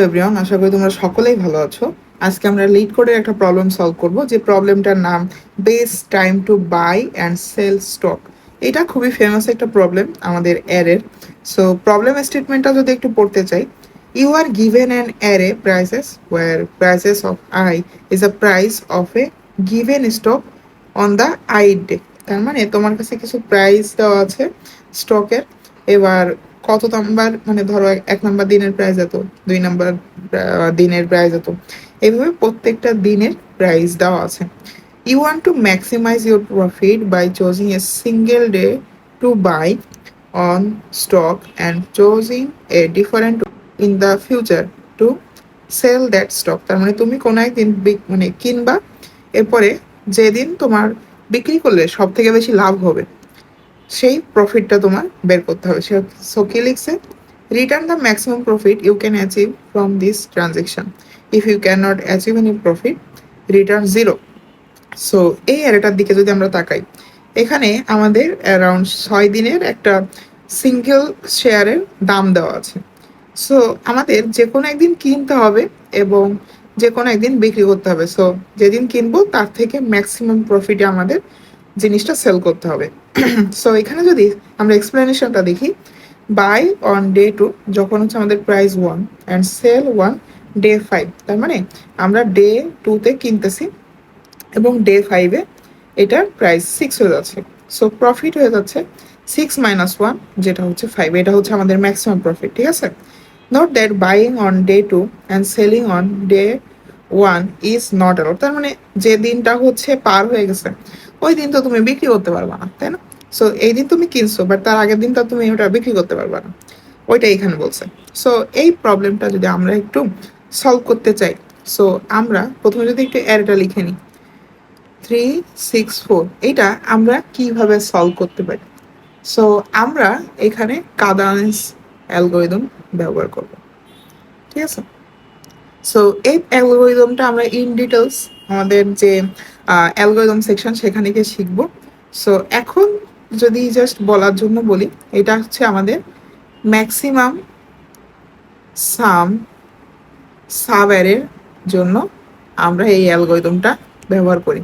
Everyone, আশা করি তোমরা সকলেই ভালো আছো। আজকে আমরা লিড কোডের একটা প্রবলেম সলভ করব, যে প্রবলেমটার নাম best time to buy and sell stock. এটা খুবই ফেমাস একটা প্রবলেম আমাদের অ্যারের। সো প্রবলেম স্টেটমেন্টটা যদি একটু পড়তে চাই, you are given an array prices where prices of i is a price of a given stock on the i day. তার মানে তোমার কাছে কিছু প্রাইস দেওয়া আছে স্টকের। এবার কত নাম্বার, মানে ধরো 1 নাম্বার দিনের প্রাইস এত, 2 নাম্বার দিনের প্রাইস এত, এইভাবে প্রত্যেকটা দিনের প্রাইস দেওয়া আছে। You want to maximise your profit by choosing a single day to buy one stock and choosing a different in the future to sell that stock. তার মানে তুমি কোনো একদিন মানে কিনবা, এরপরে যেদিন তোমার বিক্রি করলে সব থেকে বেশি লাভ হবে সেই প্রফিটটা তোমার বের করতে হবে। সো কি লিখছে, return the maximum profit you can achieve from this transaction. If you cannot achieve any profit, return zero. So এই অ্যারেটার দিকে যদি আমরা তাকাই, এখানে আমাদের অ্যারাউন্ড 6 দিনের একটা সিঙ্গেল শেয়ারের দাম দেওয়া আছে। সো আমাদের যে কোনো একদিন কিনতে হবে এবং যে কোনো একদিন বিক্রি করতে হবে। সো যেদিন কিনবো তার থেকে ম্যাক্সিমাম প্রফিটে আমাদের জিনিসটা সেল করতে হবে। সো এখানে যদি আমরা এক্সপ্লেনেশনটা দেখি, বাই অন ডে 2 যখন হচ্ছে আমাদের প্রাইস 1 অ্যান্ড সেল 1 ডে 5, তার মানে আমরা ডে 2-তে কিনতেছি এবং ডে 5-এ এটার প্রাইস 6 হয়ে যাচ্ছে। সো প্রফিট হয়ে যাচ্ছে 6 - 1, যেটা হচ্ছে 5। এটা হচ্ছে আমাদের ম্যাক্সিমাম প্রফিট, ঠিক আছে। Note that buying on day 2 and selling on day 1 is not allowed. তার মানে যে দিনটা হচ্ছে পার হয়ে গেছে ওই দিন তো তুমি বিক্রি করতে পারবা না, তাই না? সো এই দিন তুমি কিনছো, বাট তার আগের দিন তো তুমি ওটা বিক্রি করতে পারবা না, ওইটাই এখানে বলছে। সো এই প্রবলেমটা যদি আমরা একটু সলভ করতে চাই, সো আমরা প্রথমে যদি একটু অ্যারেটা লিখে নিই, 3 6 4, এটা আমরা কিভাবে সলভ করতে পারি। সো আমরা এখানে কাদান্স অ্যালগোরিদম ব্যবহার করব, ঠিক আছে। সো এই অ্যালগোরিদমটা আমরা ইন ডিটেলস আমাদের যে অ্যালগোরিদম সেকশন সেখানে গিয়ে শিখবো। সো এখন যদি জাস্ট বলার জন্য বলি, এটা হচ্ছে আমাদের ম্যাক্সিমাম সাম সাব অ্যারের জন্য আমরা এই অ্যালগোরিদমটা ব্যবহার করি।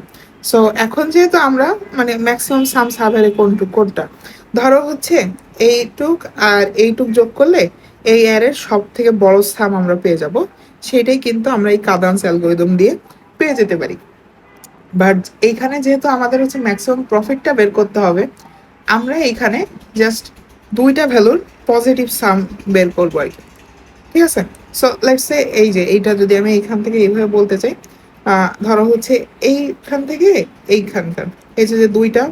সো এখন যেহেতু আমরা মানে ম্যাক্সিমাম সাম সাব অ্যারে কোনটা, ধরো হচ্ছে এইটুক আর এইটুক যোগ করলে এই অ্যারের সব থেকে বড় সাম আমরা পেয়ে যাব, সেটাই কিন্তু আমরা এই কাদান্স অ্যালগোরিদম দিয়ে পেয়ে যেতে পারি। বাট এইখানে যেহেতু আমাদের হচ্ছে ম্যাক্সিমাম প্রফিটটা বের করতে হবে, আমরা এইখানে জাস্ট দুইটা ভ্যালুর পজিটিভ সাম বের করবো আর কি, ঠিক আছে। সো লেটস সে এই যে এইটা যদি আমি এইখান থেকে এইভাবে বলতে চাই, ধরো হচ্ছে এইখান থেকে এইখানকার এই যে দুইটা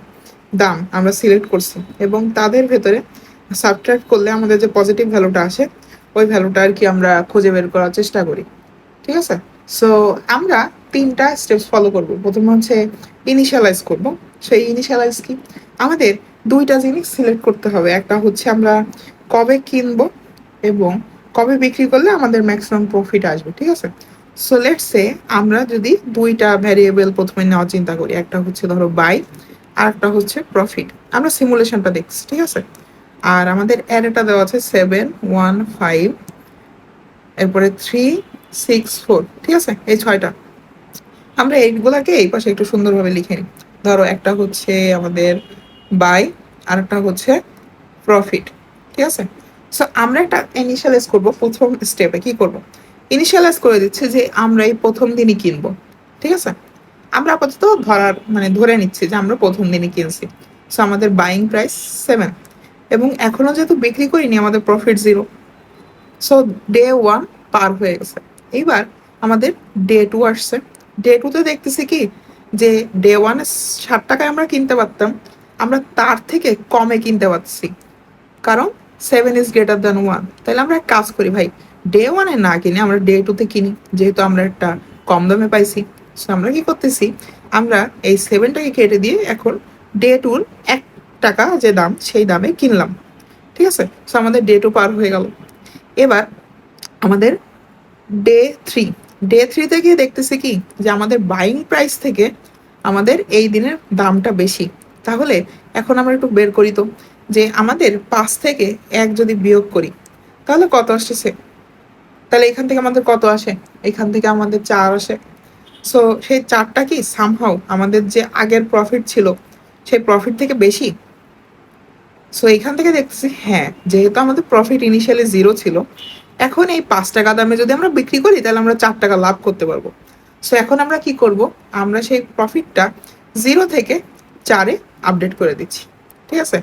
দাম আমরা সিলেক্ট করছি এবং তাদের ভেতরে সাবট্রাক্ট করলে আমাদের যে পজিটিভ ভ্যালুটা আসে ওই ভ্যালুটা আর কি আমরা খুঁজে বের করার চেষ্টা করি, ঠিক আছে। সো আমরা 3টা স্টেপস ফলো করব। প্রথমে হচ্ছে ইনিশিয়ালাইজ করব। সেই ইনিশিয়ালাইজ কি, আমাদের দুইটা জিনিস সিলেক্ট করতে হবে। একটা হচ্ছে আমরা কবে কিনবো এবং কবে বিক্রি করলে আমাদের ম্যাক্সিমাম প্রফিট আসবে, ঠিক আছে। সো লেটস সে আমরা যদি দুইটা ভ্যারিয়েবল প্রথমে নেওয়ার চিন্তা করি, একটা হচ্ছে ধরো বাই আর একটা হচ্ছে প্রফিট। আমরা সিমুলেশনটা দেখছি, ঠিক আছে। আর আমাদের অ্যারেটা দেওয়া আছে 7 1 5, এরপরে 3 6 4, ঠিক আছে। এই 6টা আমরা এইগুলাকে এই পাশে একটু সুন্দরভাবে লিখে নিই। ধরো একটা হচ্ছে আমাদের বাই আর একটা হচ্ছে প্রফিট, ঠিক আছে। সো আমরা একটা ইনিশিয়ালাইজ করব। প্রথম স্টেপে কি করব, ইনিশিয়ালাইজ করে দিচ্ছে যে আমরা এই প্রথম দিনই কিনবো, ঠিক আছে। আমরা আপাতত ধরে নিচ্ছি যে আমরা প্রথম দিনই কিনছি। সো আমাদের বাইং প্রাইস 7 এবং এখনো যেহেতু বিক্রি করিনি আমাদের প্রফিট 0। সো ডে 1 পার হয়ে গেছে। এইবার আমাদের ডে 2 আসছে। ডে 2-তে দেখতেছি কি যে ডে 1-এ 60 টাকায় আমরা কিনতে পারতাম, আমরা তার থেকে কমে কিনতে পারছি, কারণ 7 > 1। তাহলে আমরা এক কাজ করি ভাই, ডে 1-এ না কিনে আমরা ডে 2-তে কিনি, যেহেতু আমরা একটা কম দামে পাইছি। সো আমরা কি করতেছি, আমরা এই 7টাকে কেটে দিয়ে এখন ডে 2-র 1 টাকা যে দাম সেই দামে কিনলাম, ঠিক আছে। সো আমাদের ডে 2 পার হয়ে গেল। এবার আমাদের ডে 3, ডে 3-তে গিয়ে দেখতেছি কি যে আমাদের বাইং প্রাইস থেকে আমাদের এই দিনের দামটা বেশি। তাহলে এখন আমরা একটু বের করি তো, যে আমাদের 5 থেকে 1 যদি বিয়োগ করি তাহলে কত আসতেছে। তাহলে এখান থেকে আমাদের কত আসে? এখান থেকে আমাদের 4 আসে। সো সেই 4টা কি সামহাউ আমাদের যে আগের প্রফিট ছিল সেই প্রফিট থেকে বেশি? সো এখান থেকে দেখতেছি হ্যাঁ, যেহেতু আমাদের প্রফিট ইনিশিয়ালি 0 ছিল, এখন এই 5 টাকা দামে যদি আমরা বিক্রি করি তাহলে আমরা 4 টাকা লাভ করতে পারবো। সো এখন আমরা কি করব? আমরা সেই প্রফিটটা 0 থেকে 4-এ আপডেট করে দিচ্ছি। ঠিক আছে?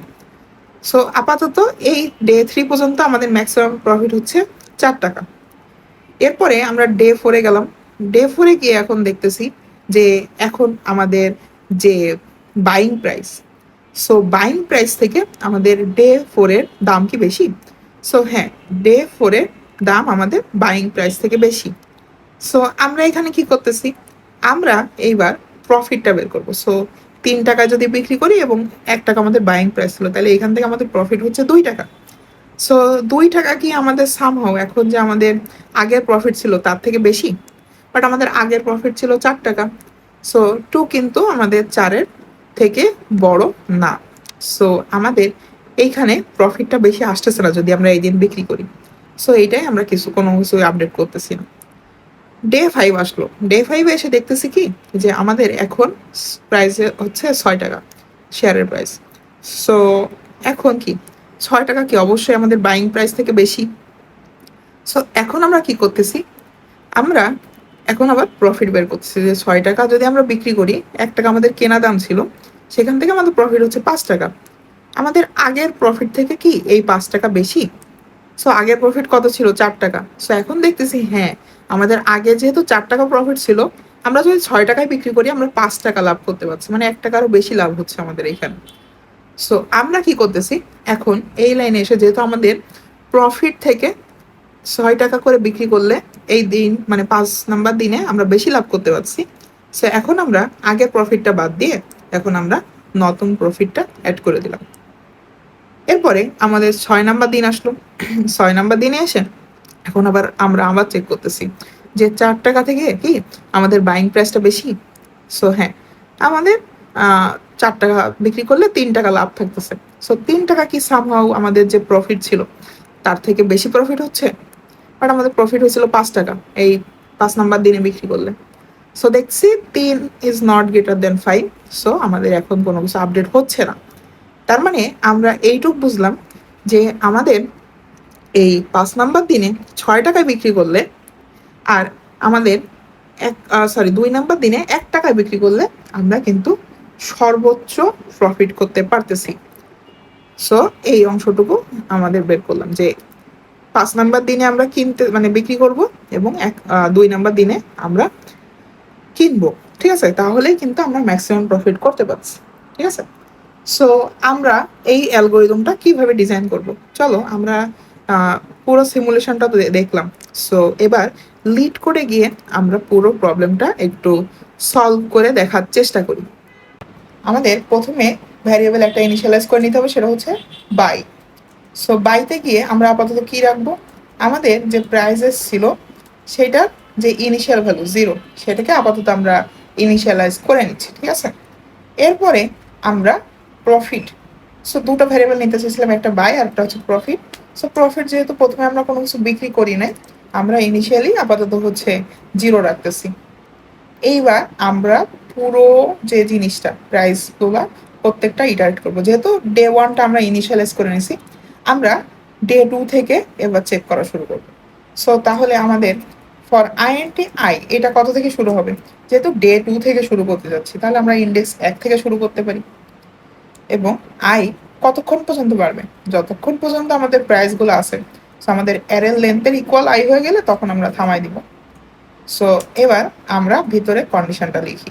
সো আপাতত এই ডে 3 পর্যন্ত আমাদের ম্যাক্সিমাম প্রফিট হচ্ছে 4 টাকা। এরপরে আমরা ডে 4-এ গেলাম। ডে 4-এ গিয়ে এখন দেখতেছি যে এখন আমাদের যে buying price, so buying price থেকে আমাদের ডে 4-এর দাম কি বেশি? সো হ্যাঁ, ডে 4-এর দাম আমাদের বাইং প্রাইস থেকে বেশি। সো আমরা এখানে কি করতেছি? আমরা এইবার প্রফিটটা বের করবো। সো 3 টাকা যদি বিক্রি করি এবং 1 টাকা আমাদের বাইং প্রাইস ছিল, তাহলে এখান থেকে আমাদের প্রফিট হচ্ছে 2 টাকা। সো 2 টাকা কি আমাদের সামহাও এখন যে আমাদের আগের প্রফিট ছিল তার থেকে বেশি? বাট আমাদের আগের প্রফিট ছিল 4 টাকা। সো 2 কিন্তু আমাদের 4-এর থেকে বড় না। সো আমাদের এইখানে প্রফিটটা বেশি আসতেছে না যদি আমরা এই দিন বিক্রি করি। সো এইটাই আমরা কোনো কিছু আপডেট করতেছি না। ডে 5 আসলো। ডে 5-এ এসে দেখতেছি কি যে আমাদের এখন প্রাইস হচ্ছে 6 টাকা শেয়ারের প্রাইস। সো এখন কি 6 টাকা কি অবশ্যই আমাদের বাইং প্রাইস থেকে বেশি। সো এখন আমরা কি করতেছি? আমরা এখন আবার প্রফিট বের করতেছি যে 6 টাকা যদি আমরা বিক্রি করি, 1 টাকা আমাদের কেনা দাম ছিল, সেখান থেকে আমাদের প্রফিট হচ্ছে 5 টাকা। আমাদের আগের প্রফিট থেকে কি এই 5 টাকা বেশি? সো আগের প্রফিট কত ছিল? 4 টাকা। সো এখন দেখতেছি হ্যাঁ, আমাদের আগে যেহেতু 4 টাকা প্রফিট ছিল, আমরা যদি 6 টাকায় বিক্রি করি আমরা 5 টাকা লাভ করতে পারছি, মানে 1 টাকারও বেশি লাভ হচ্ছে আমাদের এখানে। সো আমরা কি করতেছি? এখন এই লাইনে এসে যেহেতু আমাদের প্রফিট থেকে 6 টাকা করে বিক্রি করলে এই দিন মানে 5 নাম্বার দিনে আমরা বেশি লাভ করতে পারছি। সো এখন আমরা আগের প্রফিটটা বাদ দিয়ে এখন আমরা নতুন প্রফিটটা অ্যাড করে দিলাম। এরপরে আমাদের 6 নাম্বার দিন আসলো। 6 নাম্বার দিনে এসে এখন আমরা আবার চেক করতেছি যে 4 টাকা থেকে কি আমাদের বাইং প্রাইসটা বেশি? সো হ্যাঁ, আমাদের 4 টাকা বিক্রি করলে 3 টাকা লাভ থাকতেছে। সো 3 টাকা কি সামহাউ আমাদের যে প্রফিট ছিল তার থেকে বেশি প্রফিট হচ্ছে? বাট আমাদের প্রফিট হয়েছিল 5 টাকা এই 5 নাম্বার দিনে বিক্রি করলে। সো দেখছি 3 is not greater than 5। So আমাদের এখন কোনো কিছু আপডেট হচ্ছে না। তার মানে আমরা এইটুক বুঝলাম যে আমাদের এই 5 নাম্বার দিনে 6 টাকায় বিক্রি করলে আর আমাদের 2 নাম্বার দিনে 1 টাকায় বিক্রি করলে আমরা কিন্তু সর্বোচ্চ প্রফিট করতে পারতেছি। সো এই অংশটুকু আমাদের বের করলাম যে 5 নাম্বার দিনে আমরা বিক্রি করব এবং 2 নাম্বার দিনে আমরা কিনবো। ঠিক আছে? তাহলেই কিন্তু আমরা ম্যাক্সিমাম প্রফিট করতে পারছি। ঠিক আছে? সো আমরা এই অ্যালগোরিদমটা কিভাবে ডিজাইন করব? চলো আমরা পুরো সিমুলেশনটা দেখলাম। সো এবার লিড করে গিয়ে আমরা পুরো প্রবলেমটা একটু সলভ করে দেখার চেষ্টা করি। আমাদের প্রথমে ভ্যারিয়েবল একটা ইনিশিয়ালাইজ করে নিতে হবে, সেটা হচ্ছে বাই। সো বাইতে গিয়ে আমরা আপাতত কি রাখবো? আমাদের যে প্রাইসেস ছিল সেটার যে ইনিশিয়াল ভ্যালু 0 সেটাকে আপাতত আমরা ইনিশিয়ালাইজ করে নিচ্ছি। ঠিক আছে? এরপরে আমরা প্রফিট, সো দুটো ভ্যারিয়েবল নিতে চাইছিলাম, একটা বাই আর একটা হচ্ছে প্রফিট। সো প্রফিট যেহেতু প্রথমে আমরা কোনো কিছু বিক্রি করি নাই, আমরা ইনিশিয়ালি আপাতত হচ্ছে 0 রাখতেছি। এইবার আমরা পুরো যে জিনিসটা প্রাইসগুলো প্রত্যেকটা ইটারেট করবো। যেহেতু ডে 1টা আমরা ইনিশিয়ালাইজ করে নিছি, আমরা ডে 2 থেকে এবার চেক করা শুরু করবো। সো তাহলে আমাদের ফর আই এটা কত থেকে শুরু হবে? যেহেতু ডে 2 থেকে শুরু করতে যাচ্ছি, তাহলে আমরা ইন্ডেক্স 1 থেকে শুরু করতে পারি। এবং আই কতক্ষণ পর্যন্ত বাড়বে? যতক্ষণ পর্যন্ত আমাদের প্রাইসগুলো আছে। সো আমাদের অ্যারের লেন্থের ইকুয়াল আই হয়ে গেলে তখন আমরা থামাই দিব। সো এবার আমরা ভিতরে কন্ডিশনটা লিখি।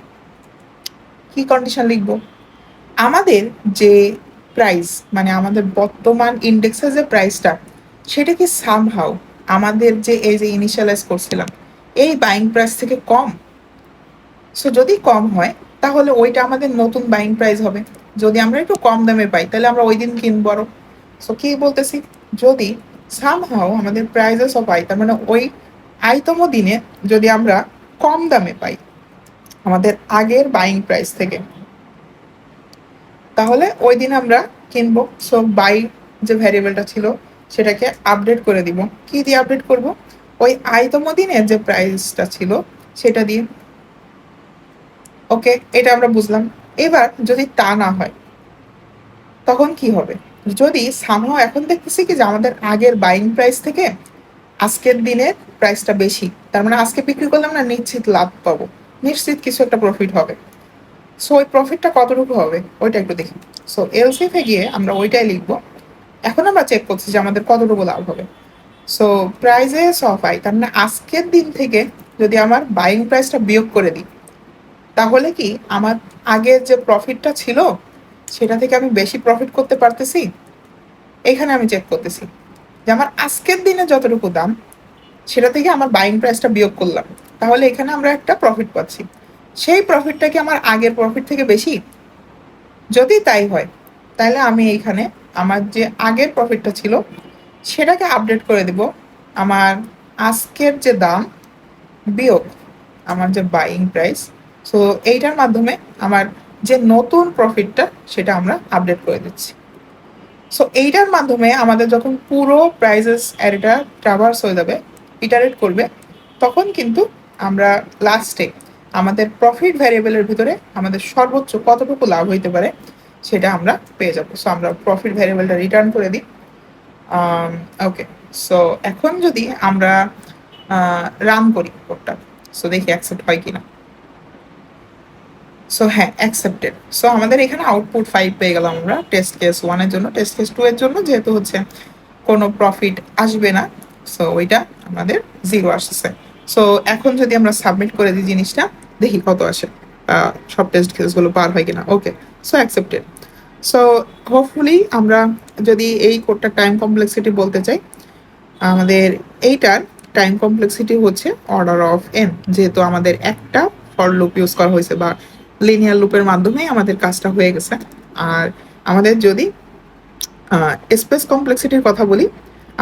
কি কন্ডিশন লিখব? আমাদের যে প্রাইস মানে আমাদের বর্তমান ইন্ডেক্সের যে প্রাইসটা সেটা কি সামহাউ আমাদের যে এই যে ইনিশিয়ালাইজ করছিলাম এই বাইং প্রাইস থেকে কম? সো যদি কম হয় তাহলে ওইটা আমাদের নতুন বাইং প্রাইস হবে। যদি আমরা একটু কম দামে পাই তাহলে আমরা ওই দিন কিনবো আরো। সো কি বলতেছি? যদি সামহাউ আমাদের প্রাইসেস অফ আই, তার মানে ওই আইতম দিনে যদি আমরা কম দামে পাই আমাদের আগের বাইং প্রাইস থেকে, তাহলে ওই দিন আমরা কিনবো। সো বাই যে ভ্যারিয়েবলটা ছিল সেটাকে আপডেট করে দিব। কি দিয়ে আপডেট করব? ওই i তম দিনের যে প্রাইসটা ছিল সেটা দিয়ে। ওকে, এটা আমরা বুঝলাম। এবার যদি তা না হয় তখন কি হবে? যদি সামহাও এখন দেখতেছি কি যে আমাদের আগের বাইং প্রাইস থেকে আজকের দিনের প্রাইসটা বেশি, তার মানে আজকে বিক্রি করলাম না, নিশ্চিত লাভ পাবো, নিশ্চিত কিছু একটা প্রফিট হবে। সো ওই প্রফিটটা কতটুকু হবে ওইটা একটু দেখি। সো এলসিএফে গিয়ে আমরা ওইটাই লিখবো। এখন আমরা চেক করছি যে আমাদের কতটুকু লাভ হবে। সো প্রাইজেস অফ আই, তার মানে আজকের দিন থেকে যদি আমার বাইং প্রাইসটা বিয়োগ করে দিই তাহলে কি আমার আগের যে প্রফিটটা ছিল সেটা থেকে আমি বেশি প্রফিট করতে পারতেছি? এখানে আমি চেক করতেছি যে আমার আজকের দিনে যতটুকু দাম সেটা থেকে আমার বাইং প্রাইসটা বিয়োগ করলাম, তাহলে এখানে আমরা একটা প্রফিট পাচ্ছি। সেই প্রফিটটা কি আমার আগের প্রফিট থেকে বেশি? যদি তাই হয় তাহলে আমি এইখানে আমার যে আগের প্রফিটটা ছিল সেটাকে আপডেট করে দেব আমার আজকের যে দাম বিয়োগ আমার যে বাইং প্রাইস। সো এইটার মাধ্যমে আমার যে নতুন প্রফিটটা সেটা আমরা আপডেট করে দিচ্ছি। সো এইটার মাধ্যমে আমাদের যখন পুরো প্রাইজেস অ্যারেটা ট্রাভার্স হয়ে যাবে, ইটারেট করবে, তখন কিন্তু আমরা লাস্টে আমাদের প্রফিট ভ্যারিয়েবলের ভিতরে আমাদের সর্বোচ্চ কতটুকু লাভ হইতে পারে সেটা আমরা পেয়ে যাবো। সো আমরা প্রফিট ভ্যারিয়েবলটা রিটার্ন করে দিই। ওকে, সো এখন যদি আমরা রান করি কোডটা, সো দেখি অ্যাকসেপ্ট হয় কিনা। সো হ্যাঁ, অ্যাকসেপ্টেড। সো আমাদের এখানে আউটপুট 5 পেয়ে গেলাম আমরা টেস্ট কেস 1 এর জন্য। টেস্ট কেস 2 এর জন্য যেহেতু হচ্ছে কোনো প্রফিট আসবে না, সো ওইটা আমাদের 0 আসছে। সো এখন যদি আমরা সাবমিট করে দিই জিনিসটা, দেখি কত আসে, সব টেস্ট কেসগুলো পার হয় কিনা। ওকে, সো অ্যাকসেপ্টেড। সো হোপফুলি আমরা যদি এই কোডটা টাইম কমপ্লেক্সিটি বলতে চাই, আমাদের এইটার টাইম কমপ্লেক্সিটি হচ্ছে অর্ডার অফ এন, যেহেতু আমাদের একটা ফর লুপ ইউজ করা হয়েছে বা লিনিয়ার লুপের মাধ্যমেই আমাদের কাজটা হয়ে গেছে। আর আমাদের যদি স্পেস কমপ্লেক্সিটির কথা বলি,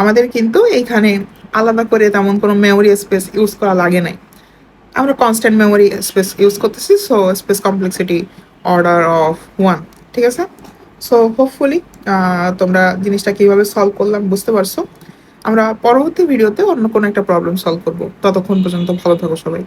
আমাদের কিন্তু এইখানে আলাদা করে তেমন কোনো মেমোরি স্পেস ইউজ করা লাগে নাই, আমরা কনস্ট্যান্ট মেমোরি স্পেস ইউজ করতেছি। So space complexity order of 1, ঠিক আছে। সো হোপফুলি তোমরা জিনিসটা কিভাবে সলভ করলাম বুঝতে পারছো। আমরা পরবর্তী ভিডিওতে অন্য কোনো একটা প্রবলেম সলভ করবো। ততক্ষণ পর্যন্ত ভালো থাকো সবাই।